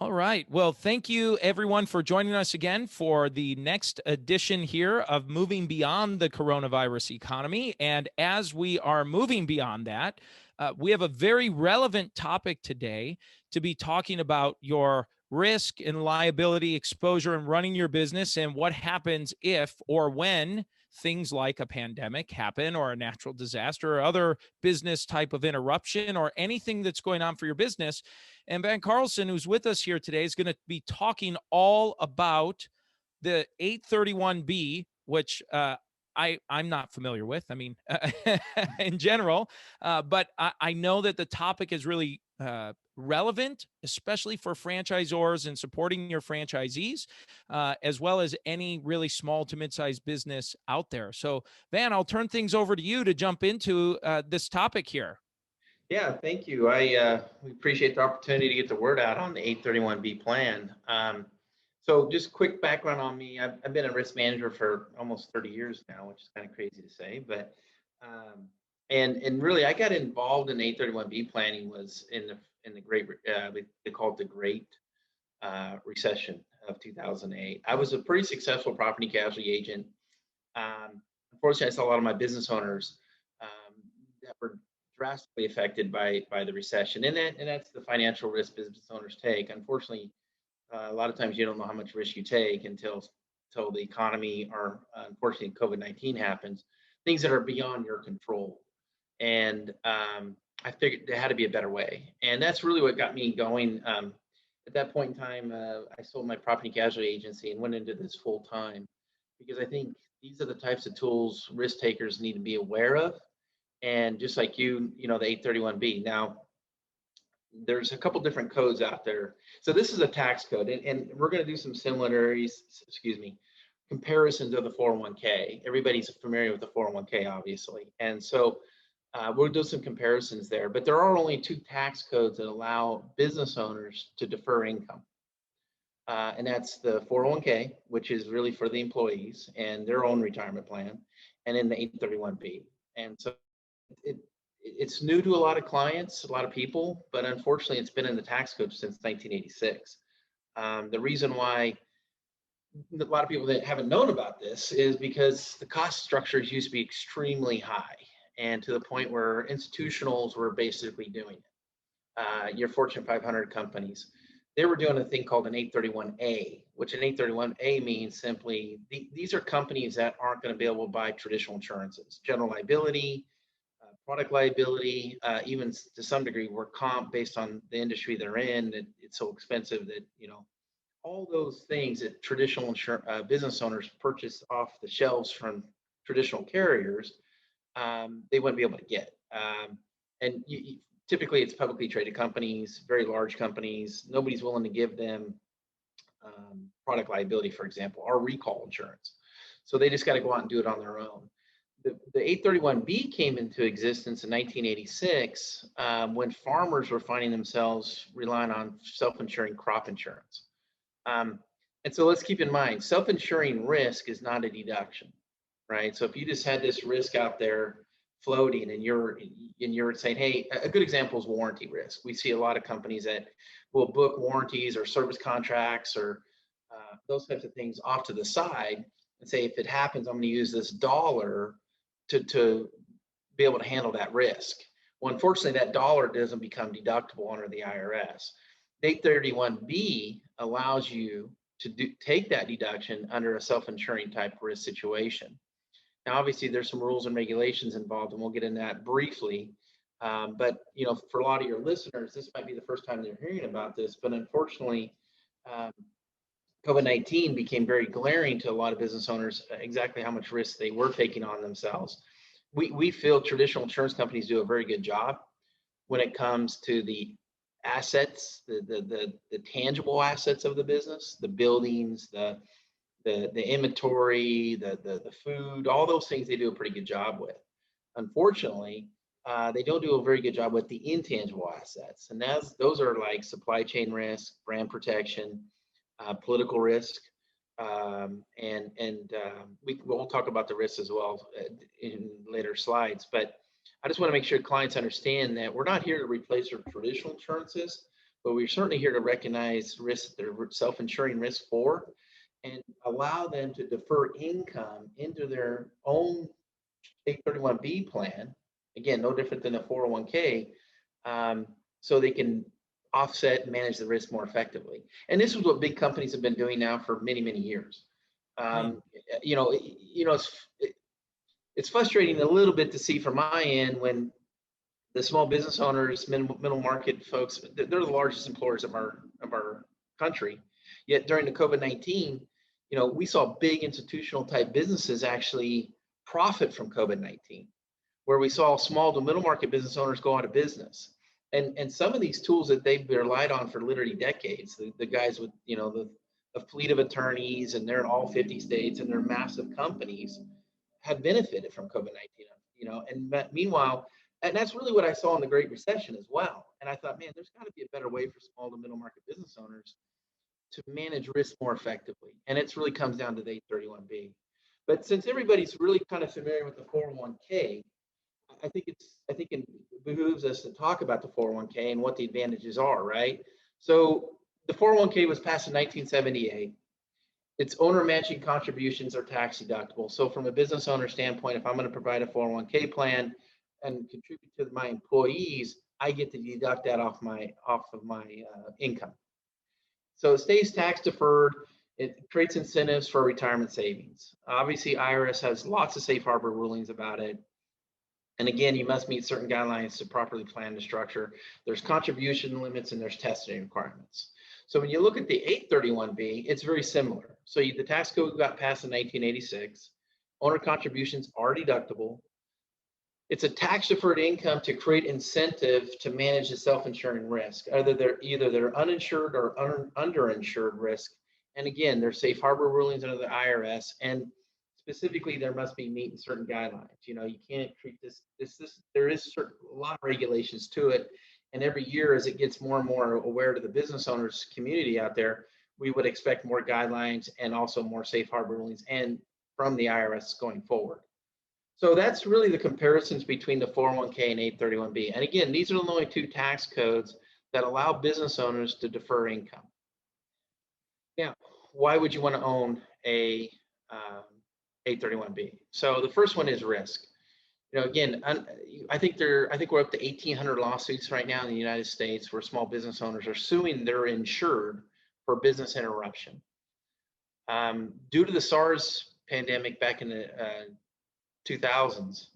All right. Well, thank you everyone for joining us again for the next edition here of Moving Beyond the Coronavirus Economy. And as we are moving beyond that, we have a very relevant topic today to be talking about your risk and liability exposure in running your business and what happens if or when things like a pandemic happen or a natural disaster or other business type of interruption or anything that's going on for your business. And Van Carlson, who's with us here today, is going to be talking all about the 831B, which I'm not familiar with. I mean, in general, but I know that the topic is really relevant, especially for franchisors and supporting your franchisees, as well as any really small to mid-sized business out there. So, Van, I'll turn things over to you to jump into this topic here. Yeah, thank you. We appreciate the opportunity to get the word out on the 831B plan. So just quick background on me. I've been a risk manager for almost 30 years now, which is kind of crazy to say, but um, and really I got involved in 831B planning was in the great they call it the Great Recession of 2008. I was a pretty successful property casualty agent. Unfortunately, I saw a lot of my business owners um, that were drastically affected by the recession, and that's the financial risk business owners take. Unfortunately, a lot of times you don't know how much risk you take until the economy or unfortunately COVID-19 happens, things that are beyond your control. And I figured there had to be a better way, and that's really what got me going. At that point in time, I sold my property casualty agency and went into this full time because I think these are the types of tools risk takers need to be aware of. And just like the 831B. Now, there's a couple different codes out there. So this is a tax code, and we're going to do some similarities, excuse me, comparisons of the 401k. Everybody's familiar with the 401k, obviously. And so we'll do some comparisons there. But there are only two tax codes that allow business owners to defer income. And that's the 401k, which is really for the employees and their own retirement plan, and then the 831B. And so it it's new to a lot of clients, a lot of people, but unfortunately, it's been in the tax code since 1986. The reason why a lot of people that haven't known about this is because the cost structures used to be extremely high, and to the point where institutionals were basically doing it. Your Fortune 500 companies, they were doing a thing called an 831A, which an 831A means simply these are companies that aren't going to be able to buy traditional insurances, general liability, product liability, even to some degree work comp based on the industry they're in. That it's so expensive that all those things that traditional business owners purchase off the shelves from traditional carriers, they wouldn't be able to get. And typically, it's publicly traded companies, very large companies. Nobody's willing to give them product liability, for example, or recall insurance. So they just got to go out and do it on their own. The 831B came into existence in 1986 when farmers were finding themselves relying on self-insuring crop insurance. And so let's keep in mind, self-insuring risk is not a deduction, right? So if you just had this risk out there floating and you're saying, hey, a good example is warranty risk. We see a lot of companies that will book warranties or service contracts or those types of things off to the side and say, if it happens, I'm going to use this dollar to be able to handle that risk. Well, unfortunately, that dollar doesn't become deductible under the IRS. 831B allows you to take that deduction under a self-insuring type risk situation. Now, obviously, there's some rules and regulations involved, and we'll get into that briefly. But for a lot of your listeners, this might be the first time they're hearing about this. But unfortunately, um, COVID-19 became very glaring to a lot of business owners exactly how much risk they were taking on themselves. We feel traditional insurance companies do a very good job when it comes to the assets, the tangible assets of the business, the buildings, the inventory, the food, all those things they do a pretty good job with. Unfortunately, they don't do a very good job with the intangible assets, and those are like supply chain risk, brand protection, political risk, we'll talk about the risks as well in later slides. But I just want to make sure clients understand that we're not here to replace their traditional insurances. but we're certainly here to recognize risks they're self-insuring risk for, and allow them to defer income into their own 831B plan. Again, no different than a 401k, um, so they can offset and manage the risk more effectively. And this is what big companies have been doing now for many, many years. Hmm. It's frustrating a little bit to see from my end when the small business owners, middle market folks, they're the largest employers of our country. Yet during the COVID-19, we saw big institutional type businesses actually profit from COVID-19, where we saw small to middle market business owners go out of business. And some of these tools that they've relied on for literally decades, the guys with, the fleet of attorneys, and they're in all 50 states and they're massive companies, have benefited from COVID-19, and meanwhile, and that's really what I saw in the Great Recession as well. And I thought, man, there's got to be a better way for small to middle market business owners to manage risk more effectively. And it really comes down to the 831B. But since everybody's really kind of familiar with the 401k, I think it behooves us to talk about the 401k and what the advantages are, right? So the 401k was passed in 1978. Its owner matching contributions are tax deductible. So from a business owner standpoint, if I'm going to provide a 401k plan and contribute to my employees, I get to deduct that off of my income. So it stays tax deferred. It creates incentives for retirement savings. Obviously, IRS has lots of safe harbor rulings about it. And again, you must meet certain guidelines to properly plan the structure. There's contribution limits and there's testing requirements. So when you look at the 831B, it's very similar. So the tax code got passed in 1986. Owner contributions are deductible. It's a tax deferred income to create incentive to manage the self-insuring risk. Either they're uninsured or underinsured risk. And again, there's safe harbor rulings under the IRS, and specifically there must be meeting certain guidelines. You can't treat this. There is a lot of regulations to it. And every year, as it gets more and more aware to the business owners community out there, we would expect more guidelines and also more safe harbor rulings and from the IRS going forward. So that's really the comparisons between the 401k and 831B. And again, these are the only two tax codes that allow business owners to defer income. Now, why would you want to own a 831B? So the first one is risk. Again, I think we're up to 1,800 lawsuits right now in the United States where small business owners are suing their insured for business interruption. Due to the SARS pandemic back in the 2000s,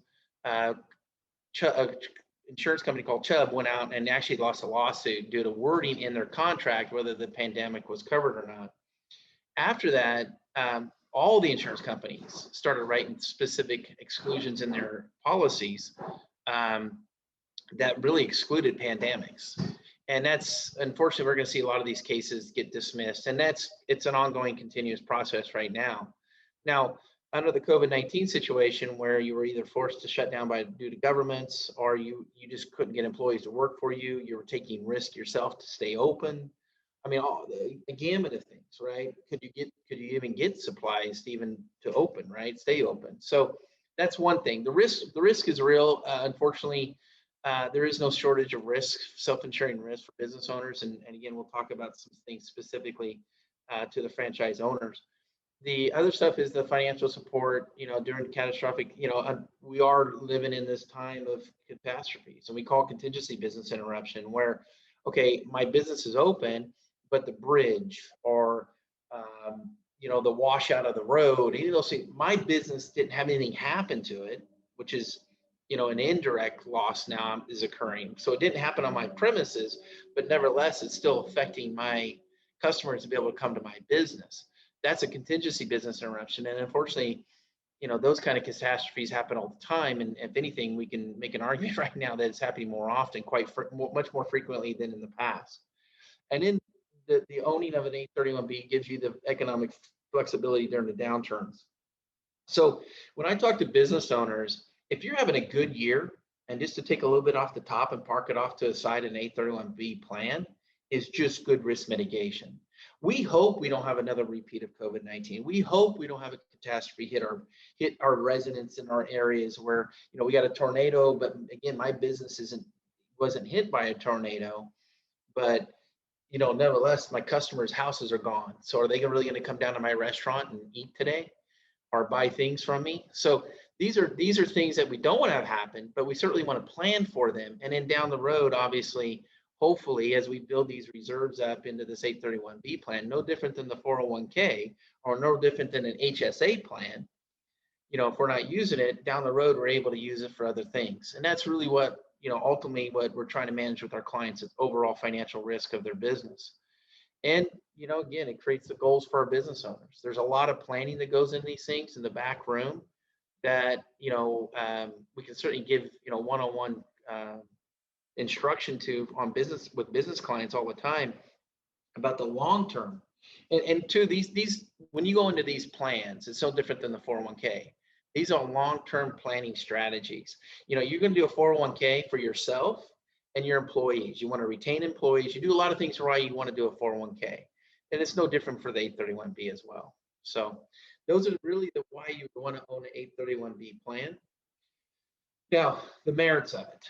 insurance company called Chubb went out and actually lost a lawsuit due to wording in their contract whether the pandemic was covered or not. After that, all the insurance companies started writing specific exclusions in their policies that really excluded pandemics. And that's, unfortunately, we're going to see a lot of these cases get dismissed. And it's an ongoing continuous process right now. Now, under the COVID-19 situation where you were either forced to shut down due to governments, or you just couldn't get employees to work for you, you were taking risk yourself to stay open. I mean, a gamut of things, right? Could you even get supplies to open, right? Stay open. So that's one thing. The risk is real. Unfortunately, there is no shortage of risk, self-insuring risk for business owners. And again, we'll talk about some things specifically to the franchise owners. The other stuff is the financial support, during catastrophic, we are living in this time of catastrophes, and we call contingency business interruption, where, okay, my business is open, but the bridge or, the washout of the road, my business didn't have anything happen to it, which is, an indirect loss now is occurring. So it didn't happen on my premises, but nevertheless, it's still affecting my customers to be able to come to my business. That's a contingency business interruption. And unfortunately, those kind of catastrophes happen all the time. And if anything, we can make an argument right now that it's happening more often, much more frequently than in the past. And then the owning of an 831B gives you the economic flexibility during the downturns. So when I talk to business owners, if you're having a good year, and just to take a little bit off the top and park it off to the side, an 831B plan is just good risk mitigation. We hope we don't have another repeat of COVID-19. We hope we don't have a catastrophe hit our residents in our areas where, we got a tornado, but again, my business wasn't hit by a tornado, but nevertheless, my customers' houses are gone. So are they really going to come down to my restaurant and eat today or buy things from me? So these are things that we don't want to have happen, but we certainly want to plan for them. And then down the road, obviously, hopefully, as we build these reserves up into this 831B plan, no different than the 401k or no different than an HSA plan, if we're not using it down the road, we're able to use it for other things. And that's really what, ultimately what we're trying to manage with our clients is overall financial risk of their business. And, again, it creates the goals for our business owners. There's a lot of planning that goes into these things in the back room that, we can certainly give, one-on-one instruction to on business with business clients all the time about the long term. And two, these when you go into these plans, it's so different than the 401k. These are long-term planning strategies. You're going to do a 401k for yourself and your employees. You want to retain employees. You do a lot of things for why you want to do a 401k. And it's no different for the 831B as well. So those are really the why you want to own an 831B plan. Now, the merits of it.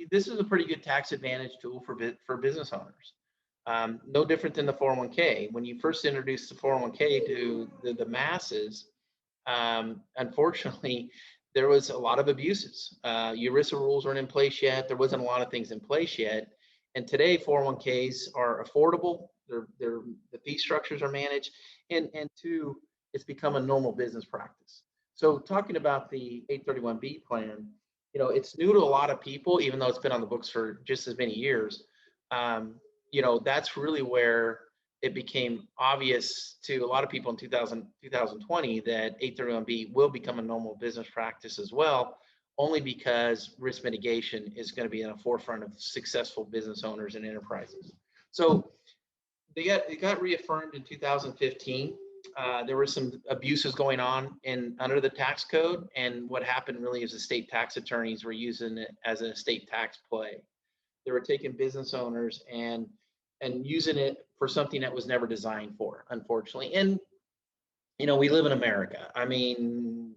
This is a pretty good tax advantage tool for business owners. No different than the 401k. When you first introduced the 401k to the masses, unfortunately, there was a lot of abuses. ERISA rules weren't in place yet. There wasn't a lot of things in place yet. And today, 401ks are affordable. The fee structures are managed. And two, it's become a normal business practice. So talking about the 831B plan, it's new to a lot of people, even though it's been on the books for just as many years. That's really where it became obvious to a lot of people in 2020 that 831B will become a normal business practice as well, only because risk mitigation is going to be in the forefront of successful business owners and enterprises. So it got reaffirmed in 2015. There were some abuses going on under the tax code, and what happened really is the state tax attorneys were using it as an estate tax play. They were taking business owners and using it for something that was never designed for, unfortunately. And we live in America. I mean,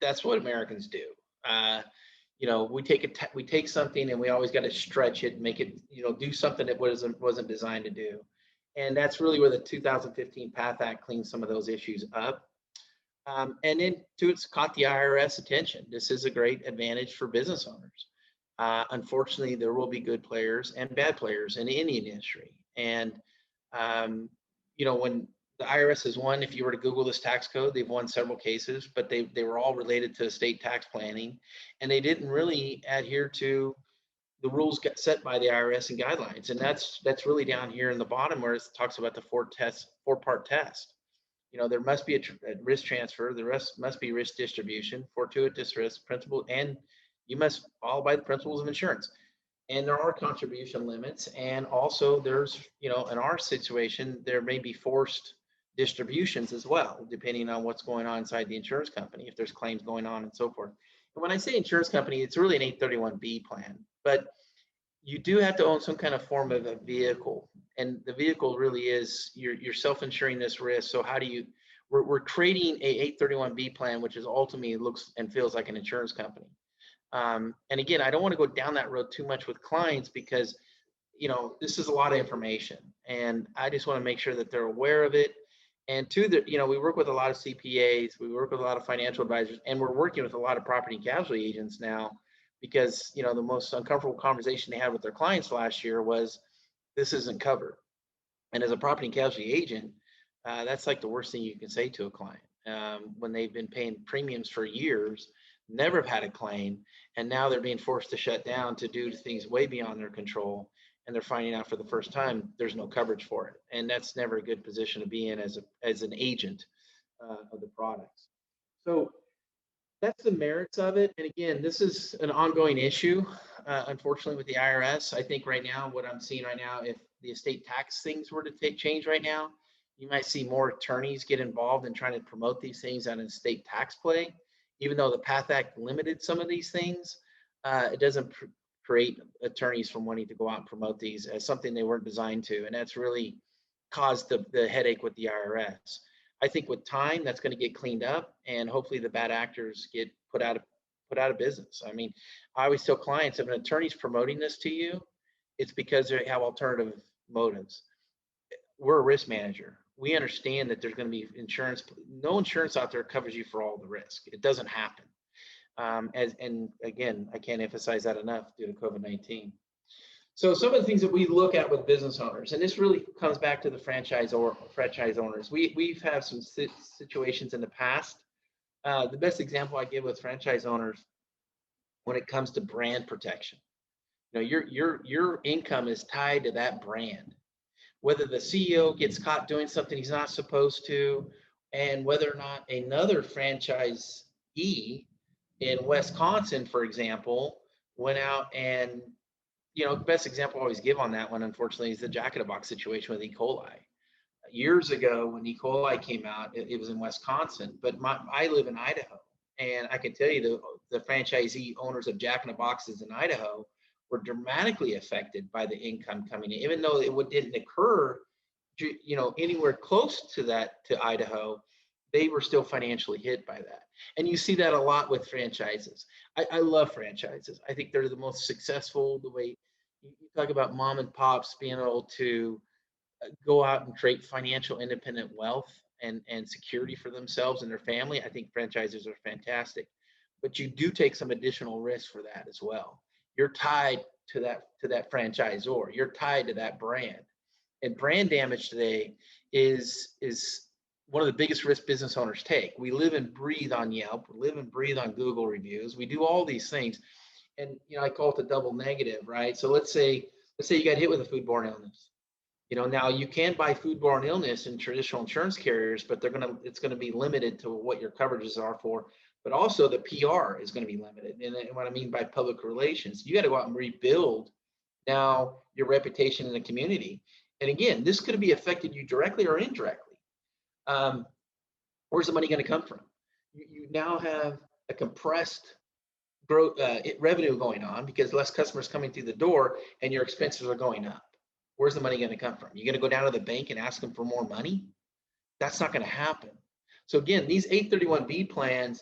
that's what Americans do. We take something and we always got to stretch it, make it, do something that wasn't designed to do. And that's really where the 2015 PATH Act cleaned some of those issues up. And then it's caught the IRS attention. This is a great advantage for business owners. Unfortunately, there will be good players and bad players in any industry. And, when the IRS has won, if you were to Google this tax code, they've won several cases, but they were all related to estate tax planning. And they didn't really adhere to the rules set by the IRS and guidelines. And that's really down here in the bottom where it talks about the four-part test. There must be a risk transfer, the rest must be risk distribution, fortuitous risk, principal, and you must follow by the principles of insurance. And there are contribution limits. And also there's, in our situation, there may be forced distributions as well, depending on what's going on inside the insurance company, if there's claims going on and so forth. And when I say insurance company, it's really an 831B plan, but you do have to own some kind of form of a vehicle. And the vehicle really is, you're self-insuring this risk. So how do we're creating a 831B plan, which is ultimately looks and feels like an insurance company. And again, I don't want to go down that road too much with clients because, this is a lot of information and I just want to make sure that they're aware of it. And two, that, we work with a lot of CPAs, we work with a lot of financial advisors, and we're working with a lot of property and casualty agents now because, the most uncomfortable conversation they had with their clients last year was this isn't covered. And as a property and casualty agent, that's like the worst thing you can say to a client when they've been paying premiums for years, never have had a claim, and now they're being forced to shut down to do things way beyond their control, and they're finding out for the first time there's no coverage for it. And that's never a good position to be in as an agent of the products. So that's the merits of it. And again, this is an ongoing issue, unfortunately, with the IRS. I think right now, what I'm seeing right now, if the estate tax things were to change right now, you might see more attorneys get involved in trying to promote these things on an estate tax play. Even though the PATH Act limited some of these things, it doesn't create attorneys from wanting to go out and promote these as something they weren't designed to. And that's really caused the headache with the IRS. I think with time, that's going to get cleaned up, and hopefully the bad actors get put out of business. I mean, I always tell clients, if an attorney's promoting this to you, it's because they have alternative motives. We're a risk manager. We understand that there's going to be insurance. No insurance out there covers you for all the risk. It doesn't happen. And again, I can't emphasize that enough due to COVID-19. So some of the things that we look at with business owners, and this really comes back to the franchise owners. We've had some situations in the past. The best example I give with franchise owners when it comes to brand protection. Your income is tied to that brand. Whether the CEO gets caught doing something he's not supposed to, and whether or not another franchisee in Wisconsin, for example, went out and, the best example I always give on that one, unfortunately, is the Jack in the Box situation with E. coli. Years ago, when E. coli came out, it was in Wisconsin, but I live in Idaho, and I can tell you the franchisee owners of Jack in the Boxes in Idaho were dramatically affected by the income coming in, even though it didn't occur, anywhere close to that to Idaho. They were still financially hit by that. And you see that a lot with franchises. I love franchises. I think they're the most successful. The way you talk about mom and pops being able to go out and create financial independent wealth and security for themselves and their family, I think franchises are fantastic. But you do take some additional risk for that as well. You're tied to that franchisor. You're tied to that brand. And brand damage today is one of the biggest risks business owners take. We live and breathe on Yelp. We live and breathe on Google reviews. We do all these things. And I call it the double negative, right? So let's say you got hit with a foodborne illness. Now you can buy foodborne illness in traditional insurance carriers, but it's gonna be limited to what your coverages are for. But also the PR is going to be limited. And what I mean by public relations, you got to go out and rebuild now your reputation in the community. And again, this could be affected you directly or indirectly. Where's the money going to come from? You now have a compressed growth revenue going on because less customers coming through the door and your expenses are going up. Where's the money going to come from? You're going to go down to the bank and ask them for more money? That's not going to happen. So again, these 831B plans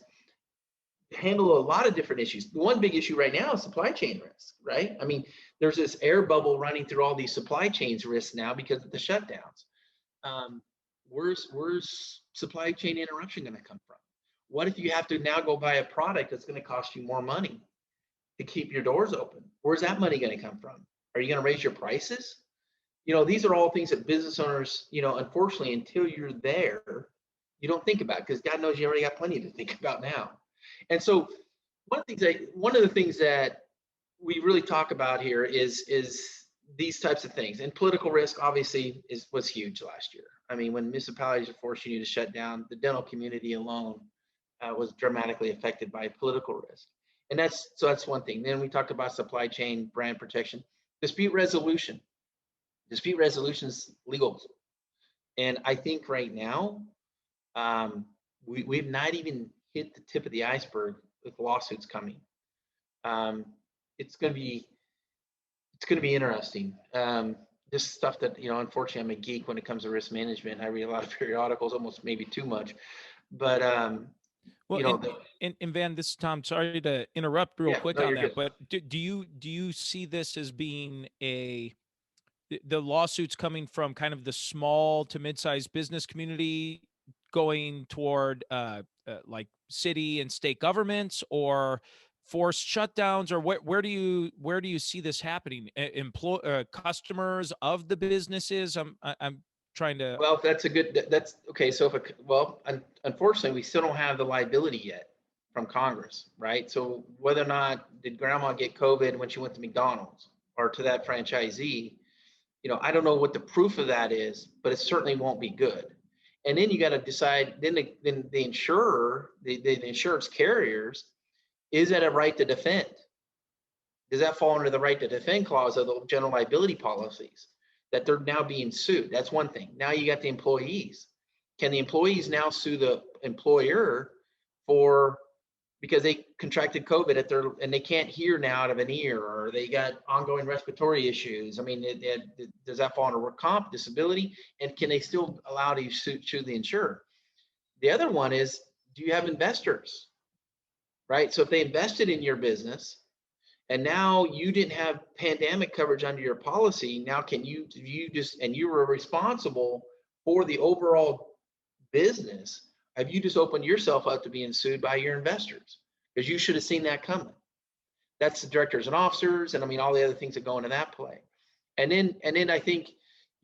handle a lot of different issues. The one big issue right now is supply chain risk, right? I mean, there's this air bubble running through all these supply chains risks now because of the shutdowns. Where's supply chain interruption going to come from? What if you have to now go buy a product that's going to cost you more money to keep your doors open? Where's that money going to come from? Are you going to raise your prices? These are all things that business owners, unfortunately, until you're there, you don't think about, because God knows you already got plenty to think about now. And so one of the things that we really talk about here is these types of things. And political risk obviously was huge last year. I mean, when municipalities are forcing you to shut down, the dental community alone was dramatically affected by political risk. And that's one thing. Then we talk about supply chain, brand protection, dispute resolution. Dispute resolution is legal. And I think right now, we've not even hit the tip of the iceberg with lawsuits coming. It's going to be interesting. This stuff that, unfortunately, I'm a geek when it comes to risk management. I read a lot of periodicals, almost maybe too much. But well, and Van, this is Tom. Sorry to interrupt real quick on that, good. but do you see this as being the lawsuits coming from kind of the small to mid-sized business community going toward like city and state governments, or forced shutdowns, or where do you see this happening? Customers of the businesses? I'm trying to. Well, that's okay. So unfortunately, we still don't have the liability yet from Congress, right? So whether or not did grandma get COVID when she went to McDonald's or to that franchisee, I don't know what the proof of that is, but it certainly won't be good. And then you got to decide, then the insurer, the insurance carriers, is that a right to defend? Does that fall under the right to defend clause of the general liability policies that they're now being sued? That's one thing. Now you got the employees. Can the employees now sue the employer because they contracted COVID and they can't hear now out of an ear, or they got ongoing respiratory issues? I mean, does that fall under work comp, disability? And can they still allow to sue the insurer? The other one is, do you have investors, right? So if they invested in your business And now you didn't have pandemic coverage under your policy. Now and you were responsible for the overall business. Have you just opened yourself up to being sued by your investors? Because you should have seen that coming. That's the directors and officers, and I mean all the other things that go into that play. And then I think,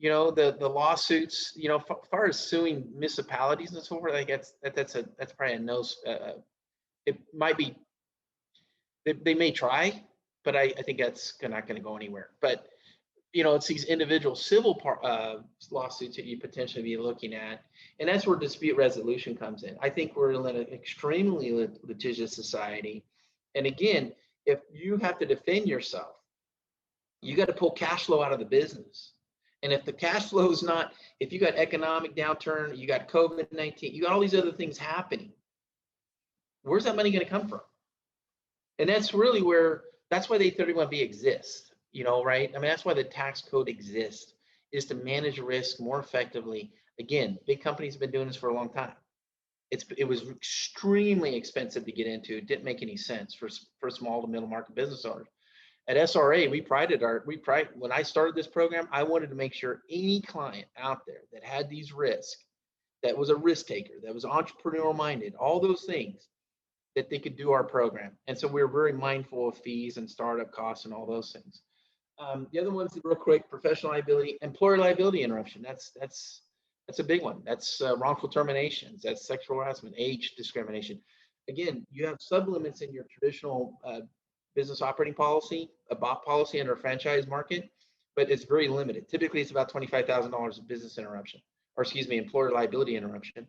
the lawsuits, as far as suing municipalities and so forth, I guess that's probably a no. It might be, they may try, but I think that's not going to go anywhere. But it's these individual civil lawsuits that you potentially be looking at, and that's where dispute resolution comes in. I think we're in an extremely litigious society, and again, if you have to defend yourself, you got to pull cash flow out of the business. And if the cash flow is not, if you got economic downturn, you got COVID-19, you got all these other things happening, where's that money going to come from? And that's really that's why the 831B exists, right? I mean, that's why the tax code exists, is to manage risk more effectively. Again, big companies have been doing this for a long time. It was extremely expensive to get into. It didn't make any sense for small to middle market business owners. At SRA, when I started this program, I wanted to make sure any client out there that had these risks, that was a risk taker, that was entrepreneurial minded, all those things, that they could do our program. And so we're very mindful of fees and startup costs and all those things. The other ones, real quick, professional liability, employer liability interruption. That's a big one. That's wrongful terminations. That's sexual harassment, age discrimination. Again, you have sublimits in your traditional business operating policy, a BOP policy under a franchise market, but it's very limited. Typically, it's about $25,000 of business interruption, or employer liability interruption.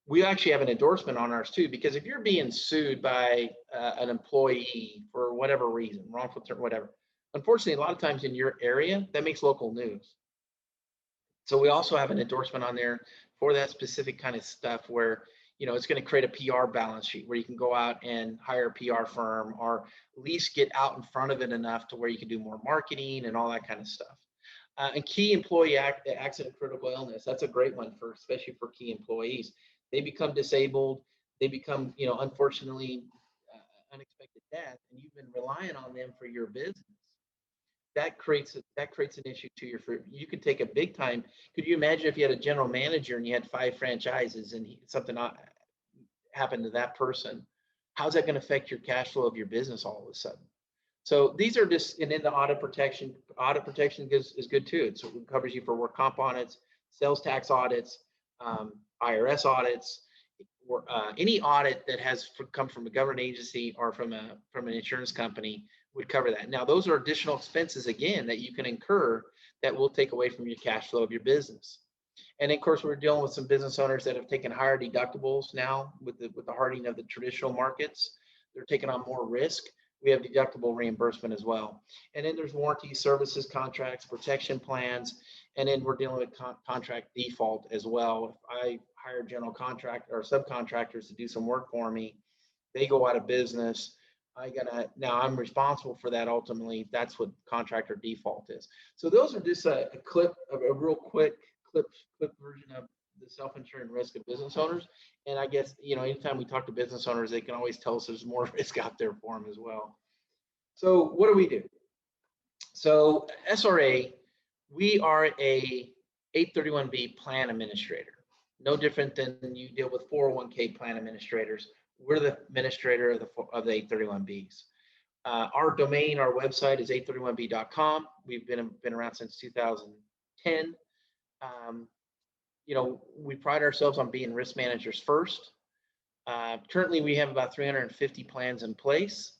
We actually have an endorsement on ours too, because if you're being sued by an employee for whatever reason, wrongful term, whatever, unfortunately, a lot of times in your area, that makes local news. So we also have an endorsement on there for that specific kind of stuff where, it's going to create a PR balance sheet where you can go out and hire a PR firm, or at least get out in front of it enough to where you can do more marketing and all that kind of stuff. And key employee accident critical illness, that's a great one especially for key employees. They become disabled, they become, unfortunately, unexpected death, and you've been relying on them for your business. That creates an issue to you could take a big time. Could you imagine if you had a general manager and you had 5 franchises and something happened to that person? How's that going to affect your cash flow of your business all of a sudden? So these are just, and then the audit protection is good too. It covers you for work comp audits, sales tax audits, IRS audits, or any audit that has come from a government agency or from an insurance company would cover that. Now, those are additional expenses, again, that you can incur that will take away from your cash flow of your business. And of course, we're dealing with some business owners that have taken higher deductibles now with the hardening of the traditional markets. They're taking on more risk. We have deductible reimbursement as well. And then there's warranty services contracts, protection plans, and then we're dealing with contract default as well. If I hire general contractor or subcontractors to do some work for me, they go out of business. Now I'm responsible for that ultimately. That's what contractor default is. So those are just a real quick clip version of the self-insuring risk of business owners. And I guess, anytime we talk to business owners, they can always tell us there's more risk out there for them as well. So what do we do? So SRA, we are a 831B plan administrator. No different than you deal with 401k plan administrators. We're the administrator of the 831Bs. Our domain, our website is 831b.com. We've been around since 2010. We pride ourselves on being risk managers first. Currently, we have about 350 plans in place.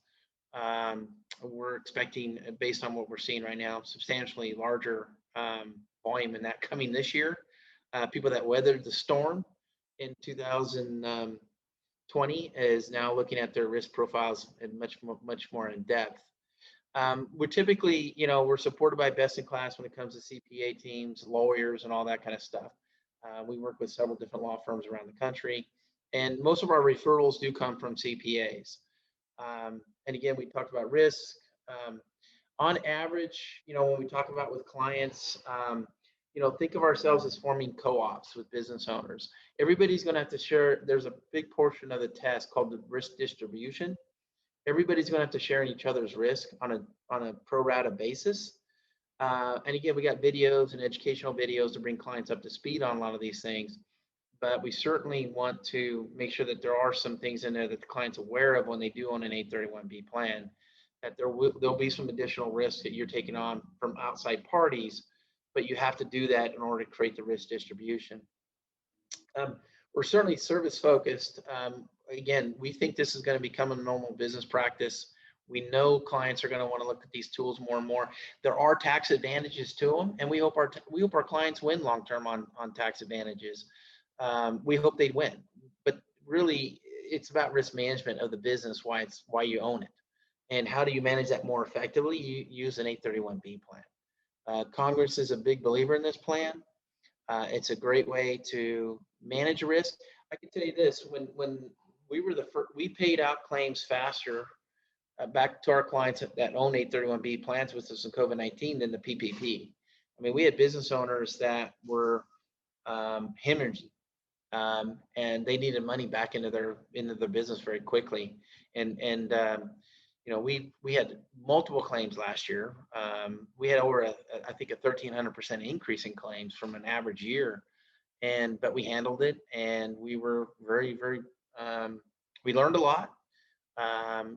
We're expecting, based on what we're seeing right now, substantially larger volume in that coming this year. People that weathered the storm in 2020 is now looking at their risk profiles in much more in depth. We're typically, we're supported by best in class when it comes to CPA teams, lawyers, and all that kind of stuff. We work with several different law firms around the country, and most of our referrals do come from CPAs. And again, we talked about risk. On average, when we talk about with clients, think of ourselves as forming co-ops with business owners. Everybody's going to have to share. There's a big portion of the test called the risk distribution. everybody's going to have to share in each other's risk on a pro rata basis. And again, we got videos and educational videos to bring clients up to speed on a lot of these things. But we certainly want to make sure that there are some things in there that the client's aware of when they do own an 831B plan, that there'll be some additional risks that you're taking on from outside parties, but you have to do that in order to create the risk distribution. We're certainly service focused. Again, we think this is going to become a normal business practice. We know clients are going to want to look at these tools more and more. There are tax advantages to them, and we hope our clients win long term on tax advantages. We hope they win, but really, it's about risk management of the business. Why you own it, and how do you manage that more effectively? You use an 831B plan. Congress is a big believer in this plan. It's a great way to manage risk. I can tell you this: when we were we paid out claims faster back to our clients that own 831B plans with us in COVID-19 than the PPP. I mean, we had business owners that were hemorrhaging, and they needed money back into their business very quickly. And you know, we had multiple claims last year. We had over I think a 1,300% increase in claims from an average year, but we handled it, and we were very we learned a lot.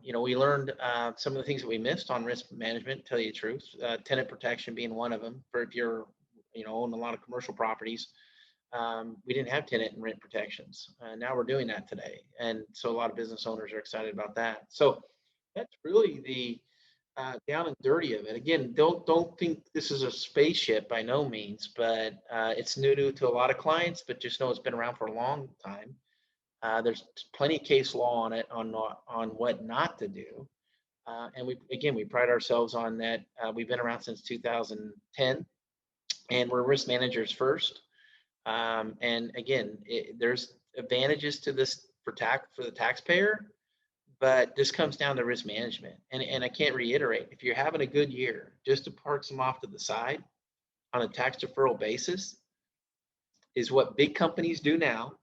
You know, we learned some of the things that we missed on risk management, to tell you the truth, tenant protection being one of them. For if you're, you know, own a lot of commercial properties, we didn't have tenant and rent protections. Now we're doing that today. And so a lot of business owners are excited about that. So that's really the down and dirty of it. Again, don't think this is a spaceship by no means, but it's new to a lot of clients, but just know it's been around for a long time. There's plenty of case law on it, on what not to do. And we pride ourselves on that. We've been around since 2010, and we're risk managers first. And again, there's advantages to this for the taxpayer, but this comes down to risk management. And I can't reiterate, if you're having a good year, just to park some off to the side on a tax deferral basis is what big companies do now.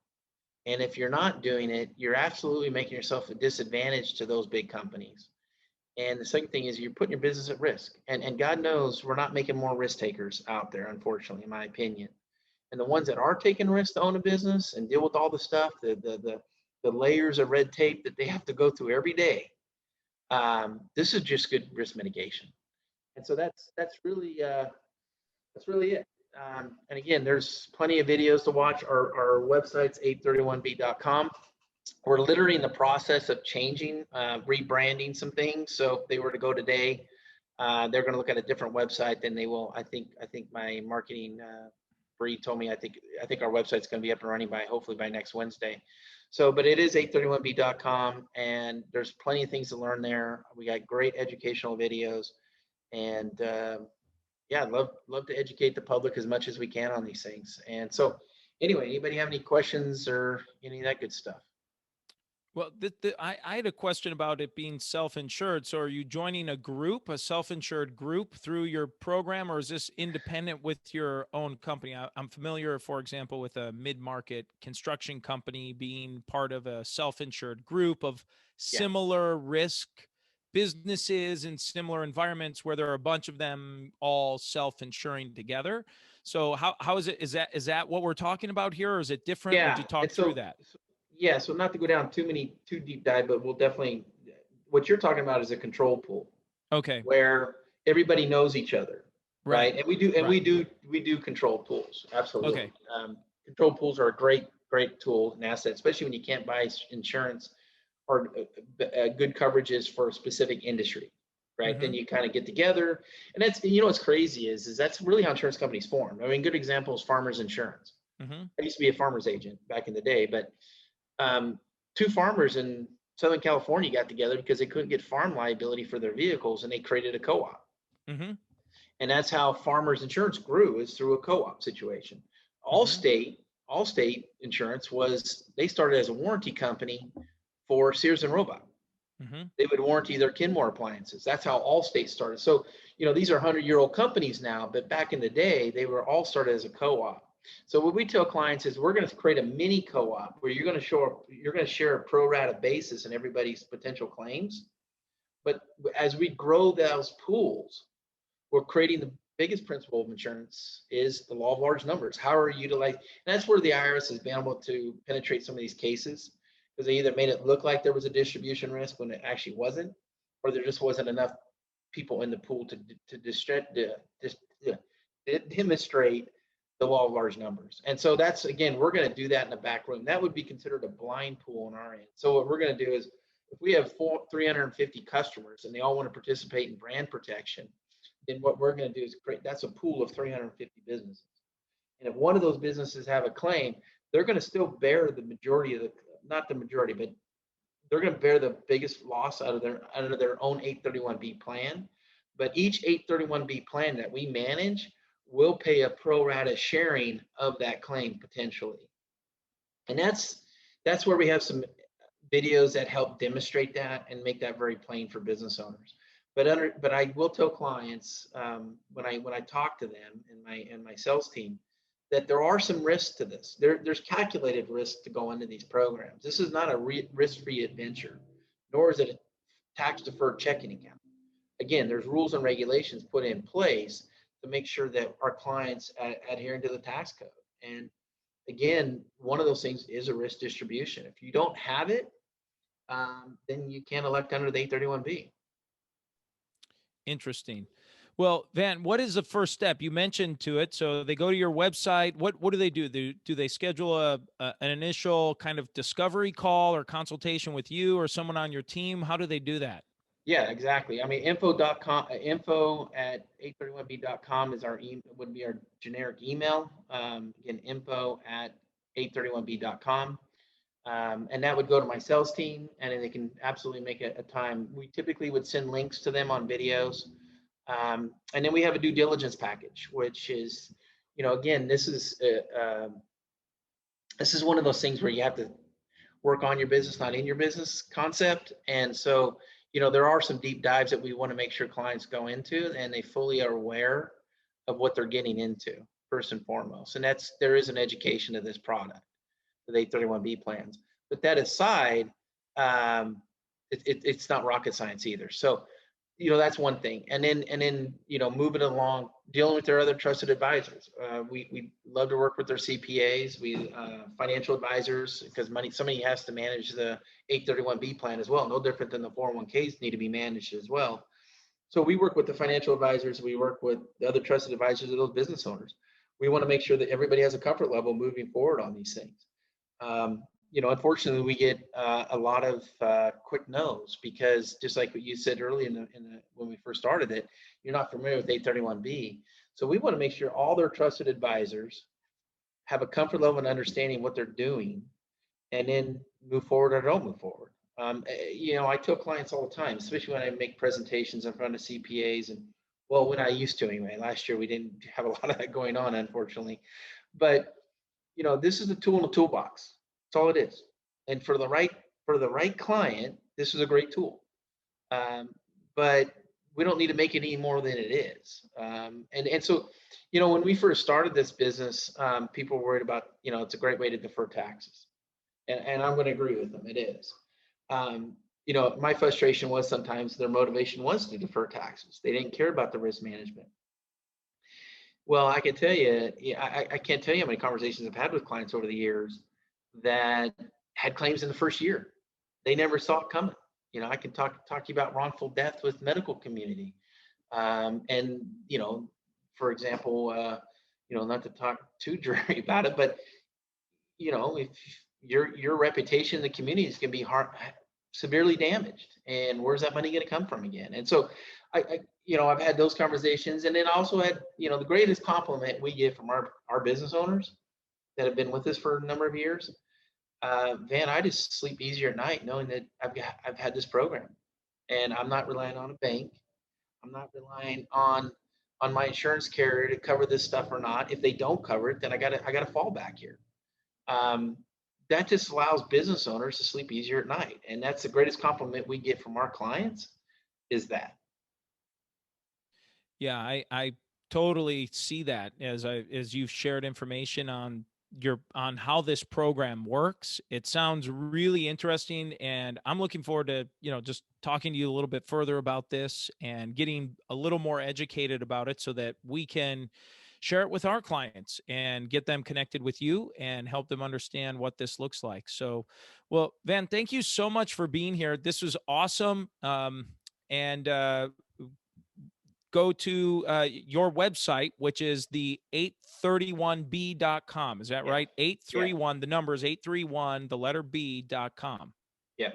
And if you're not doing it, you're absolutely making yourself a disadvantage to those big companies. And the second thing is you're putting your business at risk. And God knows we're not making more risk takers out there, unfortunately, in my opinion. And the ones that are taking risks to own a business and deal with all the stuff, the layers of red tape that they have to go through every day, this is just good risk mitigation. And so that's really it. And again, there's plenty of videos to watch. Our website's 831b.com. We're literally in the process of changing, rebranding some things. So if they were to go today, they're going to look at a different website than they will. I think my marketing Bree told me I think our website's going to be up and running hopefully by next Wednesday. So, but it is 831b.com, and there's plenty of things to learn there. We got great educational videos, and yeah, I'd love to educate the public as much as we can on these things. And so anyway, anybody have any questions or any of that good stuff? Well, I had a question about it being self-insured. So are you joining a self-insured group through your program, or is this independent with your own company? I'm familiar, for example, with a mid-market construction company being part of a self-insured group of similar risk businesses in similar environments where there are a bunch of them all self-insuring together. So how is it? Is that what we're talking about here, or is it different? Yeah. Would you talk through that? Yeah, so not to go down too deep dive, but we'll definitely, what you're talking about is a control pool. Okay. Where everybody knows each other, right? And we do control pools, absolutely. Okay. Control pools are a great tool and asset, especially when you can't buy insurance or good coverages for a specific industry, right? Then you kind of get together, and that's, you know, what's crazy is that's really how insurance companies form. I mean, good example is Farmers Insurance. I used to be a farmer's agent back in the day, but two farmers in Southern California got together because they couldn't get farm liability for their vehicles, and they created a co-op. And that's how Farmers Insurance grew, is through a co-op situation. Allstate Insurance they started as a warranty company for Sears and Roebuck. They would warranty their Kenmore appliances. That's how Allstate started. So, you know, these are 100-year-old companies now, but back in the day, they were all started as a co-op. So what we tell clients is we're going to create a mini co-op where you're going to share a pro rata basis in everybody's potential claims. But as we grow those pools, we're creating the biggest principle of insurance is the law of large numbers. How are you utilizing? And that's where the IRS has been able to penetrate some of these cases, because they either made it look like there was a distribution risk when it actually wasn't, or there just wasn't enough people in the pool to demonstrate the law of large numbers. And so that's, again, we're going to do that in the back room. That would be considered a blind pool on our end. So what we're going to do is, if we have 350 customers and they all want to participate in brand protection, then what we're going to do is create, that's a pool of 350 businesses. And if one of those businesses have a claim, they're going to still bear the majority of the, not the majority, but they're going to bear the biggest loss out of their own 831B plan. But each 831B plan that we manage will pay a pro rata sharing of that claim potentially. And that's where we have some videos that help demonstrate that and make that very plain for business owners. But I will tell clients when I talk to them and my sales team that there are some risks to this. There's calculated risks to go into these programs. This is not a risk-free adventure, nor is it a tax-deferred checking account. Again, there's rules and regulations put in place to make sure that our clients adhering to the tax code. And again, one of those things is a risk distribution. If you don't have it, then you can't elect under the 831B. Interesting. Well, Van, what is the first step? You mentioned to it. So they go to your website. What do they do? Do they schedule an initial kind of discovery call or consultation with you or someone on your team? How do they do that? Yeah, exactly. I mean, info at 831b.com is would be our generic email. Again, info at 831b.com. And that would go to my sales team, and then they can absolutely make a time. We typically would send links to them on videos. And then we have a due diligence package, which is, again, this is one of those things where you have to work on your business, not in your business concept. And so, there are some deep dives that we want to make sure clients go into, and they fully are aware of what they're getting into first and foremost. And there is an education of this product, the 831B plans. But that aside, it's not rocket science either. So, that's one thing. And then, moving along, dealing with their other trusted advisors. We love to work with their CPAs, financial advisors, because somebody has to manage the 831B plan as well. No different than the 401ks need to be managed as well. So we work with the financial advisors. We work with the other trusted advisors of those business owners. We want to make sure that everybody has a comfort level moving forward on these things. Unfortunately, we get a lot of quick no's, because just like what you said earlier when we first started it, you're not familiar with 831B. So we want to make sure all their trusted advisors have a comfort level and understanding what they're doing, and then move forward or don't move forward. I tell clients all the time, especially when I make presentations in front of CPAs, and when I used to anyway. Last year we didn't have a lot of that going on, unfortunately. But this is a tool in the toolbox. That's all it is. And for the right client, this is a great tool. But we don't need to make it any more than it is. And so, when we first started this business, people were worried about, it's a great way to defer taxes. And I'm going to agree with them. It is. My frustration was sometimes their motivation was to defer taxes. They didn't care about the risk management. Well, I can tell you, I can't tell you how many conversations I've had with clients over the years that had claims in the first year. They never saw it coming. I can talk to you about wrongful death with medical community. And, for example, not to talk too dreary about it, but, if your reputation in the community is going to be severely damaged, and where's that money going to come from again? And so I've had those conversations, and then I also had, the greatest compliment we get from our business owners that have been with us for a number of years. Van, I just sleep easier at night knowing that I've had this program, and I'm not relying on a bank. I'm not relying on my insurance carrier to cover this stuff or not. If they don't cover it, then I got a fallback here. That just allows business owners to sleep easier at night, and that's the greatest compliment we get from our clients, is that. Yeah, I totally see that as you've shared information on on how this program works. It sounds really interesting, and I'm looking forward to, just talking to you a little bit further about this and getting a little more educated about it so that we can share it with our clients and get them connected with you and help them understand what this looks like. So, well, Van, thank you so much for being here. This was awesome. And go to your website, which is the 831b.com. Is that Yeah. right? Yeah. 831, the number is 831, the letter B.com. Yeah.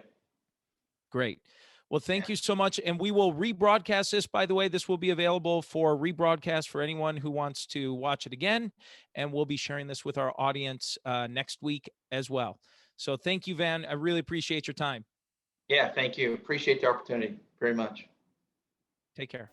Great. Well, thank you so much. And we will rebroadcast this, by the way. This will be available for rebroadcast for anyone who wants to watch it again. And we'll be sharing this with our audience next week as well. So thank you, Van. I really appreciate your time. Yeah. Thank you. Appreciate the opportunity very much. Take care.